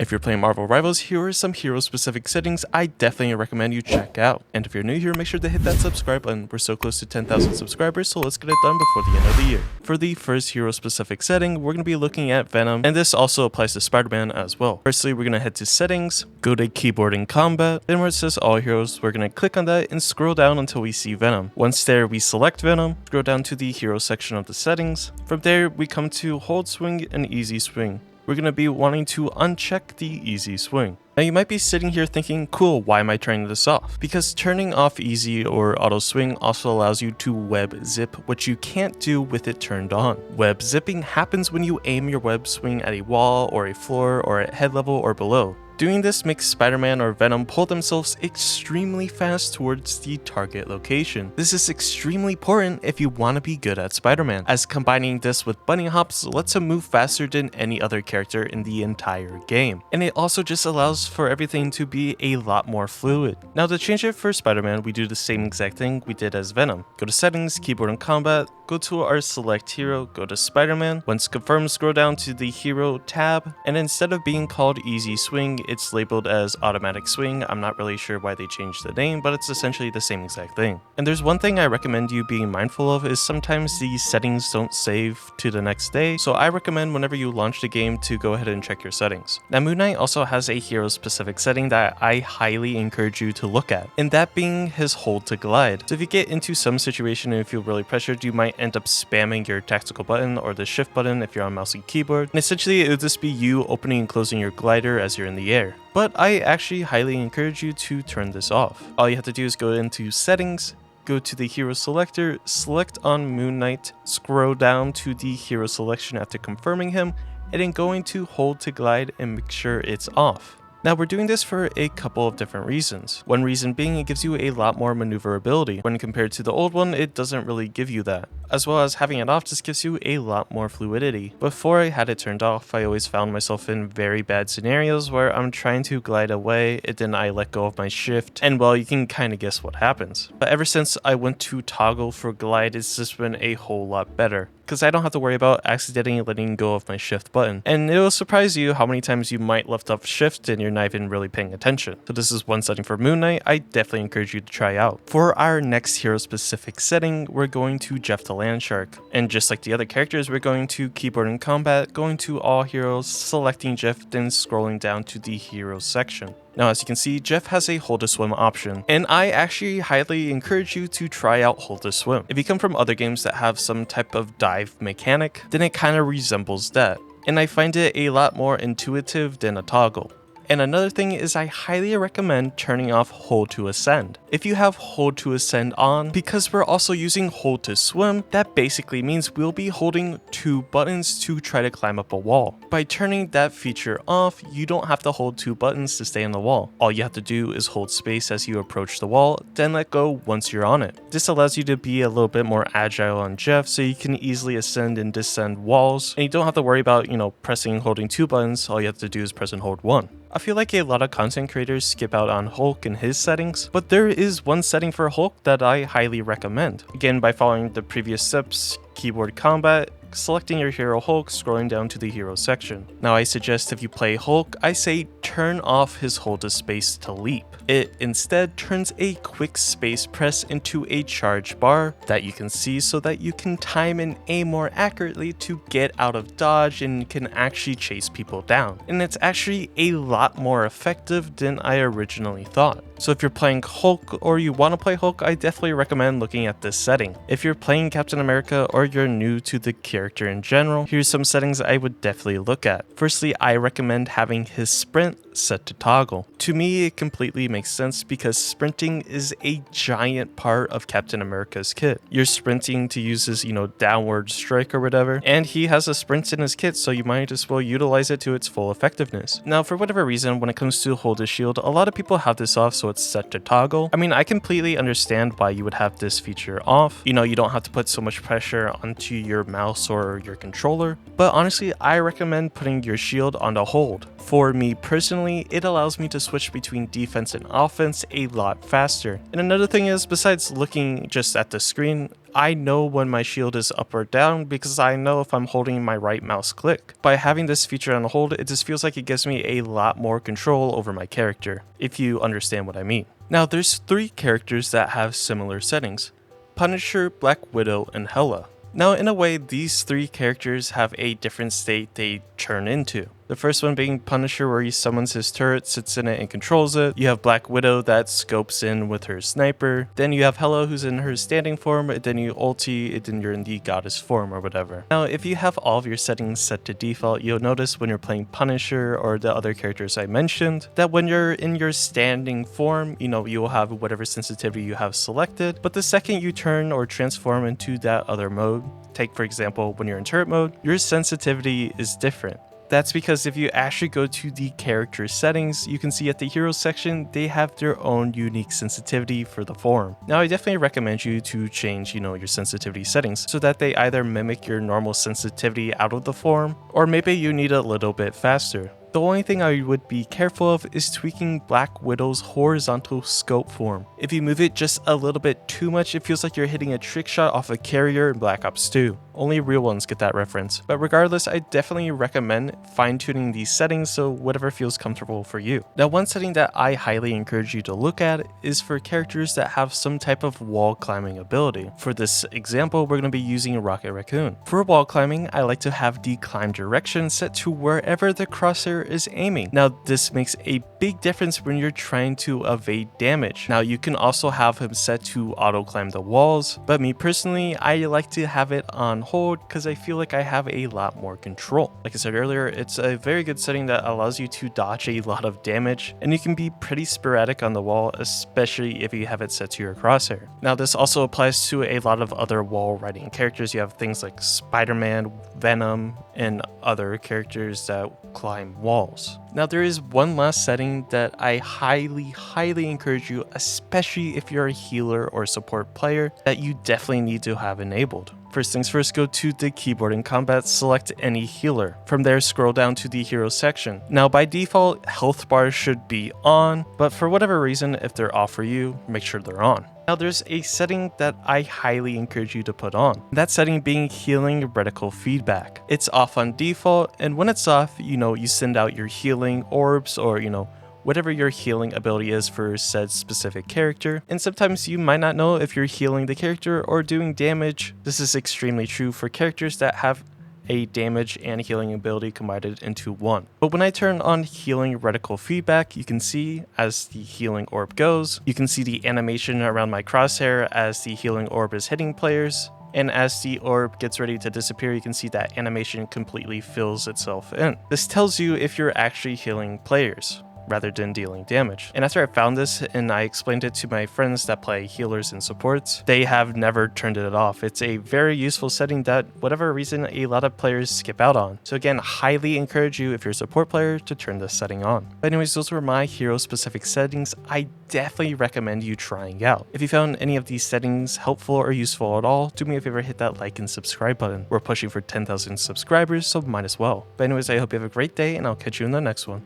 If you're playing Marvel Rivals, here are some hero specific settings I definitely recommend you check out. And if you're new here, make sure to hit that subscribe button. We're so close to 10,000 subscribers, so let's get it done before the end of the year. For the first hero specific setting, we're going to be looking at Venom, and this also applies to Spider-Man as well. Firstly, we're going to head to settings, go to keyboard and combat, then where it says all heroes, we're going to click on that and scroll down until we see Venom. Once there, we select Venom, scroll down to the hero section of the settings. From there, we come to hold swing and easy swing. We're going to be wanting to uncheck the easy swing. Now you might be sitting here thinking, cool, why am I turning this off? Because turning off easy or auto swing also allows you to web zip, which you can't do with it turned on. Web zipping happens when you aim your web swing at a wall or a floor or at head level or below. Doing this makes Spider-Man or Venom pull themselves extremely fast towards the target location. This is extremely important if you want to be good at Spider-Man, as combining this with bunny hops lets him move faster than any other character in the entire game. And it also just allows for everything to be a lot more fluid. Now to change it for Spider-Man, we do the same exact thing we did as Venom. Go to settings, keyboard and combat, go to our select hero, go to Spider-Man. Once confirmed, scroll down to the hero tab, and instead of being called easy swing, it's labeled as automatic swing. I'm not really sure why they changed the name, but it's essentially the same exact thing. And there's one thing I recommend you being mindful of is sometimes these settings don't save to the next day, so I recommend whenever you launch the game to go ahead and check your settings. Now Moon Knight also has a hero specific setting that I highly encourage you to look at, and that being his hold to glide. So if you get into some situation and you feel really pressured, you might end up spamming your tactical button or the shift button if you're on mouse and keyboard, and essentially it would just be you opening and closing your glider as you're in the air. But I actually highly encourage you to turn this off. All you have to do is go into settings, go to the hero selector, select on Moon Knight, scroll down to the hero selection after confirming him, and then go into hold to glide and make sure it's off. Now we're doing this for a couple of different reasons. One reason being it gives you a lot more maneuverability. When compared to the old one, it doesn't really give you that. As well as having it off just gives you a lot more fluidity. Before I had it turned off, I always found myself in very bad scenarios where I'm trying to glide away, and then I let go of my shift, and well, you can kind of guess what happens. But ever since I went to toggle for glide, it's just been a whole lot better, because I don't have to worry about accidentally letting go of my shift button. And it will surprise you how many times you might lift up shift and you're not even really paying attention. So this is one setting for Moon Knight I definitely encourage you to try out. For our next hero specific setting, we're going to Jeff the Landshark. And just like the other characters, we're going to keyboard and combat, going to all heroes, selecting Jeff, then scrolling down to the heroes section. Now as you can see, Jeff has a hold to swim option, and I actually highly encourage you to try out hold to swim. If you come from other games that have some type of dive mechanic, then it kind of resembles that, and I find it a lot more intuitive than a toggle. And another thing is I highly recommend turning off hold to ascend. If you have hold to ascend on, because we're also using hold to swim, that basically means we'll be holding two buttons to try to climb up a wall. By turning that feature off, you don't have to hold two buttons to stay on the wall. All you have to do is hold space as you approach the wall, then let go once you're on it. This allows you to be a little bit more agile on Jeff, so you can easily ascend and descend walls, and you don't have to worry about, pressing and holding two buttons. All you have to do is press and hold one. I feel like a lot of content creators skip out on Hulk and his settings, but there is one setting for Hulk that I highly recommend. Again, by following the previous steps, keyboard combat, selecting your hero Hulk, scrolling down to the hero section. Now I suggest if you play Hulk, I say turn off his hold to space to leap. It instead turns a quick space press into a charge bar that you can see so that you can time and aim more accurately to get out of dodge and can actually chase people down. And it's actually a lot more effective than I originally thought. So if you're playing Hulk or you want to play Hulk, I definitely recommend looking at this setting. If you're playing Captain America or you're new to the character in general, here's some settings I would definitely look at. Firstly, I recommend having his sprint set to toggle. To me, it completely makes sense because sprinting is a giant part of Captain America's kit. You're sprinting to use his, downward strike or whatever, and he has a sprint in his kit, so you might as well utilize it to its full effectiveness. Now, for whatever reason, when it comes to hold to shield, a lot of people have this off, so it's set to toggle. I mean, I completely understand why you would have this feature off. You don't have to put so much pressure onto your mouse or your controller, but honestly, I recommend putting your shield on the hold. For me personally, it allows me to switch between defense and offense a lot faster. And another thing is, besides looking just at the screen, I know when my shield is up or down because I know if I'm holding my right mouse click. By having this feature on hold, it just feels like it gives me a lot more control over my character, if you understand what I mean. Now there's 3 characters that have similar settings: Punisher, Black Widow, and Hela. Now in a way, these 3 characters have a different state they turn into. The first one being Punisher, where he summons his turret, sits in it, and controls it. You have Black Widow that scopes in with her sniper. Then you have Hela, who's in her standing form. Then you ulti, then you're in the goddess form or whatever. Now, if you have all of your settings set to default, you'll notice when you're playing Punisher or the other characters I mentioned, that when you're in your standing form, you will have whatever sensitivity you have selected. But the second you turn or transform into that other mode, take for example, when you're in turret mode, your sensitivity is different. That's because if you actually go to the character settings, you can see at the heroes section, they have their own unique sensitivity for the form. Now I definitely recommend you to change, your sensitivity settings so that they either mimic your normal sensitivity out of the form, or maybe you need a little bit faster. The only thing I would be careful of is tweaking Black Widow's horizontal scope form. If you move it just a little bit too much, it feels like you're hitting a trick shot off a carrier in Black Ops 2. Only real ones get that reference. But regardless, I definitely recommend fine-tuning these settings so whatever feels comfortable for you. Now one setting that I highly encourage you to look at is for characters that have some type of wall climbing ability. For this example, we're going to be using Rocket Raccoon. For wall climbing, I like to have the climb direction set to wherever the crosshair is aiming. Now this makes a big difference when you're trying to evade damage. Now you can also have him set to auto climb the walls, but me personally, I like to have it on hold because I feel like I have a lot more control. Like I said earlier, it's a very good setting that allows you to dodge a lot of damage, and you can be pretty sporadic on the wall, especially if you have it set to your crosshair. Now this also applies to a lot of other wall riding characters. You have things like Spiderman, Venom, and other characters that climb walls. Now there is one last setting that I highly encourage you, especially if you're a healer or support player, that you definitely need to have enabled. First things first, go to the keyboard in combat, select any healer. From there, scroll down to the hero section. Now by default, health bars should be on, but for whatever reason, if they're off for you, make sure they're on. Now there's a setting that I highly encourage you to put on. That setting being healing reticle feedback. It's off on default, and when it's off, you send out your healing orbs or, whatever your healing ability is for said specific character. And sometimes you might not know if you're healing the character or doing damage. This is extremely true for characters that have a damage and healing ability combined into one. But when I turn on healing reticle feedback, you can see as the healing orb goes, you can see the animation around my crosshair as the healing orb is hitting players. And as the orb gets ready to disappear, you can see that animation completely fills itself in. This tells you if you're actually healing players rather than dealing damage. And after I found this and I explained it to my friends that play healers and supports, they have never turned it off. It's a very useful setting that, whatever reason, a lot of players skip out on. So again, highly encourage you if you're a support player to turn this setting on. But anyways, those were my hero specific settings I definitely recommend you trying out. If you found any of these settings helpful or useful at all, do me a favor, hit that like and subscribe button. We're pushing for 10,000 subscribers, so might as well. But anyways, I hope you have a great day and I'll catch you in the next one.